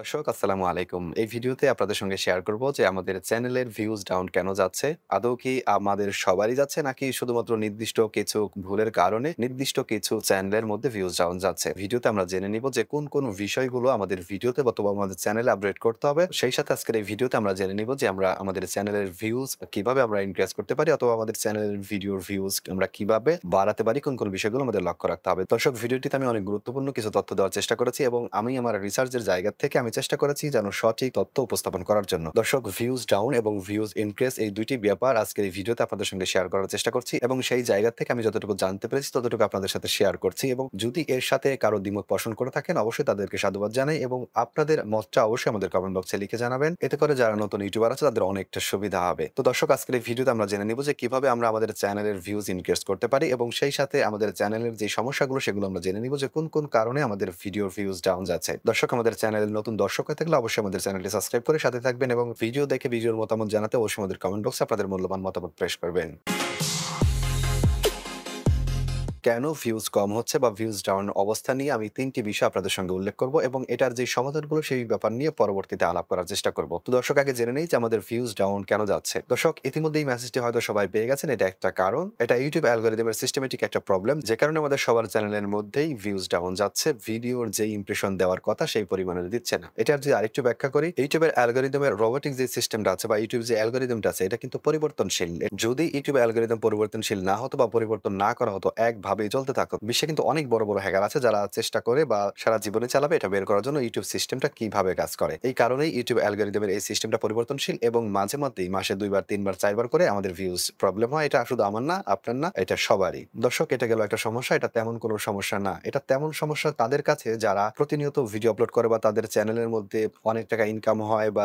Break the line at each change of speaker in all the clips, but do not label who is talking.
দর্শক আসসালামু আলাইকুম। এই ভিডিওতে আপনাদের সঙ্গে শেয়ার করব যে আমাদের চ্যানেলের ভিউজ ডাউন কেন যাচ্ছে? আদৌ কি আমাদের সবারই যাচ্ছে নাকি শুধুমাত্র নির্দিষ্ট কিছু ভুলের কারণে নির্দিষ্ট কিছু চ্যানেলের মধ্যে ভিউজ ডাউন যাচ্ছে? ভিডিওতে আমরা জেনে নিব যে কোন বিষয়গুলো আমাদের ভিডিওতে অথবা আমাদের চ্যানেলে আপডেট করতে হবে। সেই সাথে আজকের এই ভিডিওতে আমরা জেনে নিব যে আমরা আমাদের চ্যানেলের ভিউজ কিভাবে আমরা ইনক্রিজ করতে পারি অথবা আমাদের চ্যানেলের ভিডিওর ভিউজ আমরা কিভাবে বাড়াতে পারি, কোন বিষয়গুলো আমাদের লক্ষ্য রাখতে হবে। দর্শক ভিডিওটিতে আমি অনেক গুরুত্বপূর্ণ কিছু তথ্য দেওয়ার চেষ্টা করেছি এবং আমি আমার রিসার্চের জায়গা থেকে আমি চেষ্টা করেছি যেন সঠিক তথ্য উপস্থাপন করার জন্য। দর্শক ভিউজ ডাউন এবং ভিউজ ইনক্রিজ এই ২ টি ব্যাপার আজকের এই ভিডিওতে আপনাদের সঙ্গে শেয়ার করার চেষ্টা করছি এবং সেই জায়গা থেকে আমি যতটুকু জানতে পেরেছি ততটুকু আপনাদের সাথে শেয়ার করছি এবং যদি এর সাথে কারো দ্বিমত পোষণ করে থাকেন অবশ্যই তাদেরকে সাধুবাদ জানাই এবং আপনাদের মতটা অবশ্যই আমাদের কমেন্ট বক্সে লিখে জানাবেন। এতে করে যারা নতুন ইউটিউবার আছে তাদের অনেকটা সুবিধা হবে। তো দর্শক আজকের এই ভিডিওতে আমরা জেনে নিব যে কিভাবে আমরা আমাদের চ্যানেলের ভিউজ ইনক্রিজ করতে পারি এবং সেই সাথে আমাদের চ্যানেলের যে সমস্যাগুলো সেগুলো আমরা জেনে নিব যে কোন কারণে আমাদের ভিডিওর ভিউজ ডাউন যাচ্ছে। দর্শক আমাদের চ্যানেলের নতুন দর্শক হয়ে থাকলে অবশ্যই আমাদের চ্যানেলটি সাবস্ক্রাইব করে সাথে থাকবেন এবং ভিডিও দেখে ভিডিওর মতামত জানাতে অবশ্যই আমাদের কমেন্ট বক্সে আপনাদের মূল্যবান মতামত পেশ করবেন। কেন ভিউজ কম হচ্ছে বা ভিউজ ডাউন অবস্থা নিয়ে আমি ৩ টি বিষয় আপনাদের সঙ্গে উল্লেখ করব এবং এটার যে সমাধানগুলো সেই ব্যাপার নিয়ে পরবর্তীতে আলাপ করার চেষ্টা করব। তো দর্শক আগে জেনে নেই যে আমাদের ভিউজ ডাউন কেন যাচ্ছে। দর্শক ইতিমধ্যে এই মেসেজটি হয়তো সবাই পেয়ে গেছেন। এটা একটা কারণ। এটা ইউটিউব অ্যালগরিদমের সিস্টেমেটিক একটা প্রবলেম যে কারণে আমাদের সবার চ্যানেলের মধ্যেই ভিউজ ডাউন যাচ্ছে। ভিডিওর যে ইমপ্রেশন দেওয়ার কথা সেই পরিমাণে দিচ্ছে না। এটার যে আরেকটু ব্যাখ্যা করি, ইউটিউবের অ্যালগরিদমের রোবটিক যে সিস্টেমটা আছে বা ইউটিউব যে অ্যালগরিদমটা আছে এটা কিন্তু পরিবর্তনশীল। যদি ইউটিউব অ্যালগরিদম পরিবর্তনশীল না হতো বা পরিবর্তন না করা হতো, একভাবেই চলতে থাকতো, বিশ্বে কিন্তু অনেক বড় হ্যাকার আছে যারা চেষ্টা করে বা সারা জীবনে চালাবে এটা বের করার জন্য ইউটিউব সিস্টেমটা কিভাবে কাজ করে। এই কারণেই ইউটিউব অ্যালগরিদমের এই সিস্টেমটা পরিবর্তনশীল এবং মাঝে মধ্যেই মাসে ২ বার, ৩ বার, ৪ বার করে আমাদের ভিউজ প্রবলেম হয়। এটা শুধু আমার না, আপনার না, এটা সবারই। দর্শক এটা গেল একটা সমস্যা। এটা তেমন কোনো সমস্যা না। এটা তেমন সমস্যা তাদের কাছে যারা প্রতিনিয়ত ভিডিও আপলোড করে বা তাদের চ্যানেলের মধ্যে অনেক টাকা ইনকাম হয় বা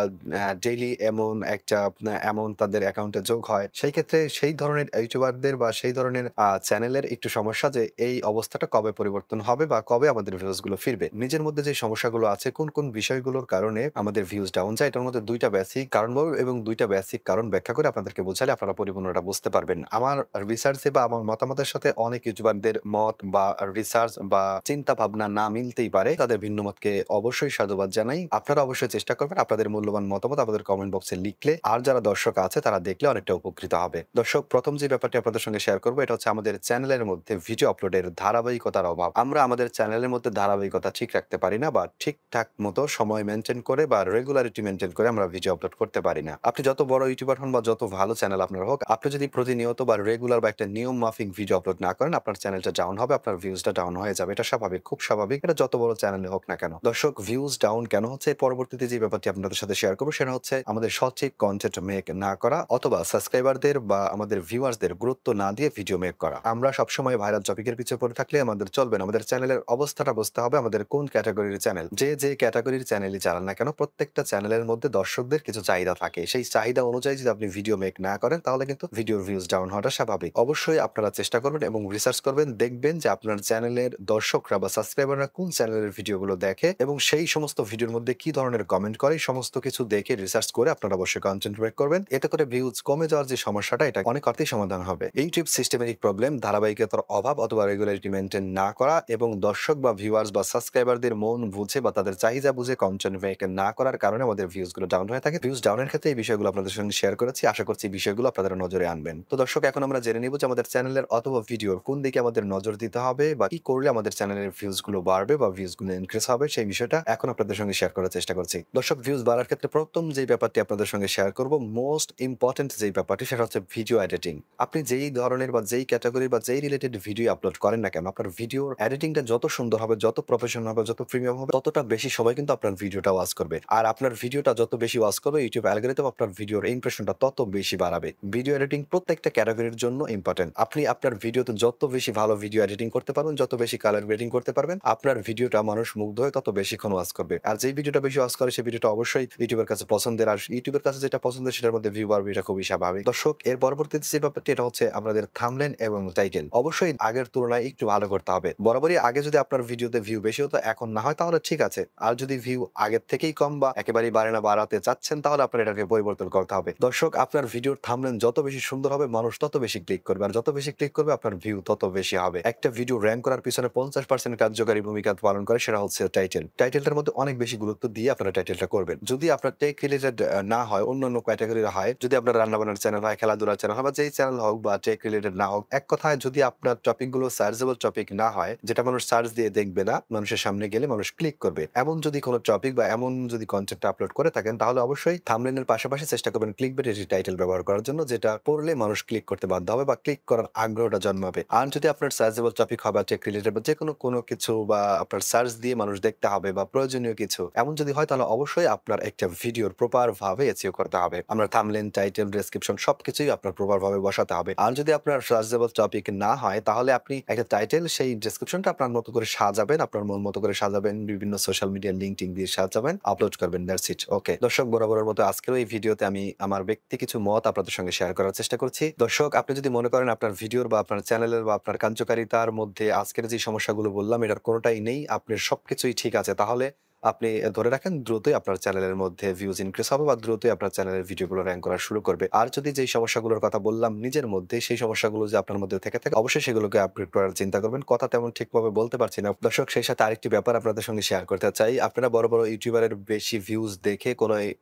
ডেইলি এমন একটা অ্যামাউন্ট তাদের অ্যাকাউন্টে যোগ হয়। সেই ক্ষেত্রে সেই ধরনের ইউটিউবারদের বা সেই ধরনের চ্যানেলের একটু সমস্যা যে এই অবস্থাটা কবে পরিবর্তন হবে বা কবে আমাদের ভিউজ গুলো ফিরবে। নিজের মধ্যে যে সমস্যাগুলো আছে কোন বিষয়গুলোর কারণে আমাদের ভিউজ ডাউন যায় এটার মধ্যে ২ টা বেসিক কারণ বলব এবং ২ টা বেসিক কারণ ব্যাখ্যা করে আপনাদেরকে বোঝালে আপনারা পরিপূর্ণটা বুঝতে পারবেন। আমার রিসার্চে বা আমার মতামতের সাথে অনেক ইউটিউবারদের মত বা রিসার্চ বা চিন্তা ভাবনা না মিলতেই পারে। তাদের ভিন্ন মতকে অবশ্যই সাধুবাদ জানাই। আপনারা অবশ্যই চেষ্টা করবেন আপনাদের মূল্যবান মতামত আমাদের কমেন্ট বক্সে লিখলে আর যারা দর্শক আছে তারা দেখলে অনেকটা উপকৃত হবে। দর্শক প্রথম যে ব্যাপারটি আপনাদের সঙ্গে শেয়ার করব এটা হচ্ছে আমাদের চ্যানেলের মধ্যে ভিডিও আপলোডের ধারাবাহিকতার অভাব। আমরা আমাদের চ্যানেলের মধ্যে ধারাবাহিকতা ঠিক রাখতে পারি না বা ঠিকঠাক মতো সময় মেইনটেইন করে বা রেগুলারিটি মেইনটেইন করে আমরা ভিডিও আপলোড করতে পারি না। আপনি যত বড় ইউটিউবার হন বা যত ভালো চ্যানেল আপনার হোক, আপনি যদি প্রতিনিয়ত বা রেগুলার বা একটা নিয়ম মাফিক ভিডিও আপলোড না করেন, আপনার চ্যানেলটা ডাউন হবে, আপনার ভিউজটা ডাউন হয়ে যাবে। এটা স্বাভাবিক, খুব স্বাভাবিক। এটা যত বড় চ্যানেলে হোক না কেন। দর্শক ভিউজ ডাউন কেন হচ্ছে এর পরবর্তীতে যে ব্যাপারটি আপনাদের সাথে শেয়ার করব সেটা হচ্ছে আমাদের সঠিক কনটেন্ট মেক না করা অথবা সাবস্ক্রাইবারদের বা আমাদের ভিউয়ার্সদের গুরুত্ব না দিয়ে ভিডিও মেক করা। আমরা সবসময় ভাইরাল টপিকের পিছে পড়ে থাকলে আমাদের চলবে না। আমাদের চ্যানেলের অবস্থাটা বুঝতে হবে আমাদের কোন ক্যাটেগরির চ্যানেল। যে ক্যাটেগরির চ্যানেলই চালান না কেন প্রত্যেকটা চ্যানেলের মধ্যে দর্শকদের কিছু চাহিদা থাকে। সেই চাহিদা অনুযায়ী যদি আপনি ভিডিও মেক না করেন তাহলে কিন্তু ভিডিওর ভিউজ ডাউন হওয়াটা স্বাভাবিক। অবশ্যই আপনারা চেষ্টা করবেন এবং রিসার্চ করবেন, দেখবেন যে আপনার চ্যানেলের দর্শকরা বা সাবস্ক্রাইবাররা কোন চ্যানেলের ভিডিওগুলো দেখে এবং সেই সমস্ত ভিডিওর মধ্যে কি ধরনের কমেন্ট করে এই সমস্ত কিছু দেখে রিসার্চ করে আপনারা অবশ্যই কনটেন্ট মেক করবেন। এতে করে ভিউজ কমে যাওয়ার যে সমস্যাটা এটা অনেক অর্থেই সমাধান হবে। ইউটিউব সিস্টেমেটিক প্রবলেম, ধারাবাহিকতার অভাব অথবা রেগুলারিটি মেইনটেইন না করা এবং দর্শক বা ভিউয়ার্স বা সাবস্ক্রাইবারদের মন বুঝে বা তাদের চাহিদা বুঝে কনটেন্ট মেক না করার কারণে আমাদের ভিউজ গুলো ডাউন হয়ে থাকে। ভিউজ ডাউনের ক্ষেত্রে এই বিষয়গুলো আপনাদের সঙ্গে শেয়ার করেছি। আশা করছি এই বিষয়গুলো আপনাদের নজরে আনবেন। তো দর্শক এখন আমরা জেনে নিব যে আমাদের চ্যানেলের অথবা ভিডিওর কোন দিকে আমাদের নজর দিতে হবে বা কি করলে আমাদের চ্যানেলের ভিউজ গুলো বাড়বে বা ভিউজ গুলো ইনক্রিজ হবে সেই বিষয়টা এখন আপনাদের সঙ্গে শেয়ার করার চেষ্টা করছি। দর্শক ভিউজ বাড়ার ক্ষেত্রে প্রথম যে ব্যাপারটি আপনাদের সঙ্গে শেয়ার করব, মোস্ট ইম্পর্টেন্ট যে ব্যাপারটি সেটা হচ্ছে ভিডিও এডিটিং। আপনি যেই ধরনের বা যেই ক্যাটাগরি বা যেই রিলেটেড ভিডিও আপলোড করেন না কেন আপনার ভিডিওর এডিটিংটা যত সুন্দর হবে, যত প্রফেশনাল হবে, যত প্রিমিয়াম হবে ততটা বেশি সবাই কিন্তু আপনার ভিডিওটা ওয়াচ করবে। আর আপনার ভিডিওটা যত বেশি ওয়াচ করবে ইউটিউব অ্যালগরিদম আপনার ভিডিওর ইমপ্রেশনটা তত বেশি বাড়াবে। ভিডিও এডিটিং প্রত্যেকটা ক্যাটাগরির জন্য ইম্পর্টেন্ট। আপনি আপনার ভিডিওতে যত বেশি ভালো ভিডিও এডিটিং করতে পারবেন, যত বেশি কালার গ্রেডিং করতে পারবেন, আপনার ভিডিওটা মানুষ মুগ্ধ হয়ে তত বেশিক্ষণ ওয়াচ করবে। আর যেই ভিডিওটা বেশি ওয়াচ করে সেই ভিডিওটা অবশ্যই ইউটিউবের কাছে পছন্দের। আর ইউটিউবের কাছে যেটা পছন্দের সেটার মধ্যে ভিউ বাড়বে, এটা খুবই স্বাভাবিক। দর্শক এর পরবর্তীতে যে ব্যাপারটি এটা হচ্ছে আমাদের থাম্বনেইল এবং টাইটেল। অবশ্যই আগের তুলনায় একটু ভালো করতে হবে। বরাবরই আগে যদি আপনার ভিডিওতে ভিউ বেশি হতো, এখন না হয় তাহলে ঠিক আছে। আর যদি ভিউ আগের থেকেই কম বা একেবারেই বাড়াতে চাচ্ছেন, তাহলে আপনার এটাকে পরিবর্তন করতে হবে। দর্শক, আপনার ভিডিওর থাম্বনেল যত বেশি সুন্দর হবে, মানুষ তত বেশি ক্লিক করবে। আর যত বেশি ক্লিক করবে, আপনার ভিউ তত বেশি হবে। একটা ভিডিও র‍্যাংক করার পিছনে ৫০% কার্যকারী ভূমিকা পালন করে, সেটা হচ্ছে টাইটেল। টাইটেলটার মধ্যে অনেক বেশি গুরুত্ব দিয়ে আপনারা টাইটেলটা করবেন। যদি আপনার টেক রিলেটেড না হয়, অন্যান্য ক্যাটেগরির হয়, যদি আপনার রান্নাবান্নার চ্যানেল হয়, খেলাধুলার চ্যানেল হয়, বা যেই চ্যানেল হোক বা টেক রিলেটেড না হোক, এক কথায় যদি আপনার টপিক গুলো সার্চেবল টপিক না হয়, যেটা মানুষ সার্চ দিয়ে দেখবে না, মানুষের সামনে গেলে মানুষ ক্লিক করবে, এমন যদি কোনো টপিক বা এমন যদি কন্টেন্ট আপলোড করে থাকেন, তাহলে অবশ্যই থাম্বনেইলের পাশাপাশি চেষ্টা করবেন ক্লিকবেট টাইটেল ব্যবহার করার জন্য, যেটা পড়লে মানুষ ক্লিক করতে বাধ্য হবে বা ক্লিক করার আগ্রহটা জন্মাবে। আর যদি আপনার সার্চেবল টপিক হয় বা টেক রিলেটেড বা যেকোনো কোনো কিছু, বা আপনার সার্চ দিয়ে মানুষ দেখতে হবে বা প্রয়োজনীয় কিছু এমন যদি হয়, তাহলে অবশ্যই আপনার একটা ভিডিওর প্রপার ভাবে এসইও করতে হবে। আপনার থাম্বনেইল, টাইটেল, ডেসক্রিপশন সবকিছুই আপনার প্রপার ভাবে বসাতে হবে। আর যদি আপনার সার্চেবল টপিক না হয়, তাহলে আপনি একটা টাইটেল, সেই ডেসক্রিপশনটা আপনার মতো করে সাজাবেন, আপনার মন মতো করে সাজাবেন, বিভিন্ন সোশ্যাল মিডিয়া লিংক দিয়ে সাজাবেন, আপলোড করবেন। That's it. ওকে দর্শক, বরাবরের মতো আজকের এই ভিডিওতে আমি আমার ব্যক্তি কিছু মত আপনাদের সঙ্গে শেয়ার করার চেষ্টা করছি। দর্শক, আপনি যদি মনে করেন আপনার ভিডিওর বা আপনার চ্যানেলের বা আপনার কার্যকারিতার মধ্যে আজকের যে সমস্যাগুলো বললাম এটার কোনোটাই নেই, আপনার সবকিছুই ঠিক আছে, তাহলে আপনি ধরে রাখেন দ্রুতই আপনার চ্যানেলের মধ্যে ভিউজ ইনক্রিজ হবে বা দ্রুতই আপনার চ্যানেলের ভিডিওগুলো র‍্যাংক করা শুরু করবে। আর যদি যেই সমস্যাগুলোর কথা বললাম নিজের মধ্যে, সেই সমস্যাগুলো যে আপনার মধ্যে থেকে থাকে, অবশ্যই সেগুলোকে আপগ্রেড করার চিন্তা করবেন। কথা তেমন ঠিকভাবে বলতে পারছি না দর্শক, সেই সাথে আরেকটি ব্যাপার আপনাদের সঙ্গে শেয়ার করতে চাই। আপনারা বড় বড় ইউটিউবারের বেশি ভিউজ দেখে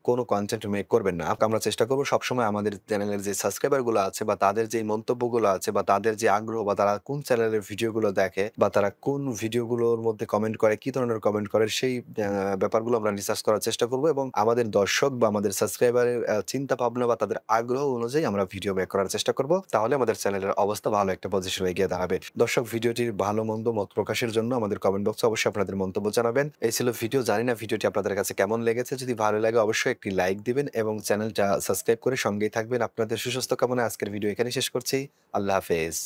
কোনো কন্টেন্ট মেক করবেন না। আমরা চেষ্টা করব সবসময় আমাদের চ্যানেলের যে সাবস্ক্রাইবার গুলো আছে বা তাদের যে মন্তব্যগুলো আছে বা তাদের যে আগ্রহ, বা তারা কোন চ্যানেলের ভিডিওগুলো দেখে বা তারা কোন ভিডিওগুলোর মধ্যে কমেন্ট করে, কি ধরনের কমেন্ট করে, সেই ব্যাপারগুলো আমরা রিসার্চ করার চেষ্টা করব এবং আমাদের দর্শক বা আমাদের সাবস্ক্রাইবারের চিন্তা ভাবনা বা তাদের আগ্রহ অনুযায়ী আমরা ভিডিও মেক করার চেষ্টা করব। তাহলে আমাদের চ্যানেলের অবস্থা ভালো একটা পজিশনে এগিয়ে দাঁড়াবে। দর্শক, ভিডিওটির ভালো মন্দ মত প্রকাশের জন্য আমাদের কমেন্ট বক্সে অবশ্যই আপনাদের মন্তব্য জানাবেন। এই ছিল ভিডিও। জানি না ভিডিওটি আপনাদের কাছে কেমন লেগেছে। যদি ভালো লাগে অবশ্যই একটি লাইক দিবেন এবং চ্যানেলটা সাবস্ক্রাইব করে সঙ্গেই থাকবেন। আপনাদের সুস্বাস্থ্য কামনায় আজকের ভিডিও এখানেই শেষ করছি। আল্লাহ হাফেজ।